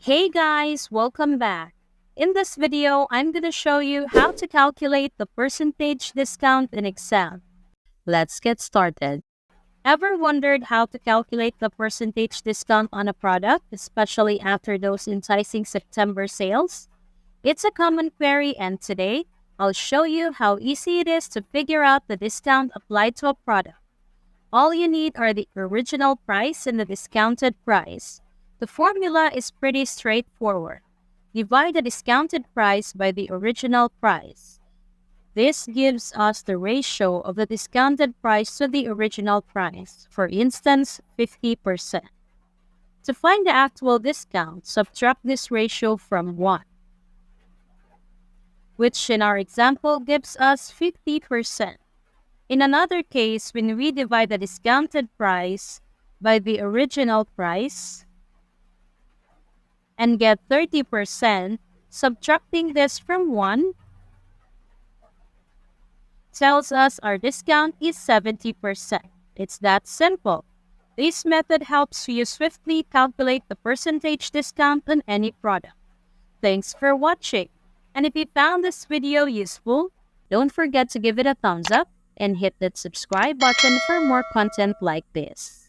Hey guys, welcome back. In this video, I'm going to show you how to calculate the percentage discount in Excel. Let's get started. Ever wondered how to calculate the percentage discount on a product, especially after those enticing September sales? It's a common query, and today, I'll show you how easy it is to figure out the discount applied to a product. All you need are the original price and the discounted price. The formula is pretty straightforward. Divide the discounted price by the original price. This gives us the ratio of the discounted price to the original price, for instance, 50%. To find the actual discount, subtract this ratio from 1, which in our example gives us 50%. In another case, when we divide the discounted price by the original price and get 30%, subtracting this from 1 tells us our discount is 70%. It's that simple. This method helps you swiftly calculate the percentage discount on any product. Thanks for watching. And if you found this video useful, don't forget to give it a thumbs up and hit that subscribe button for more content like this.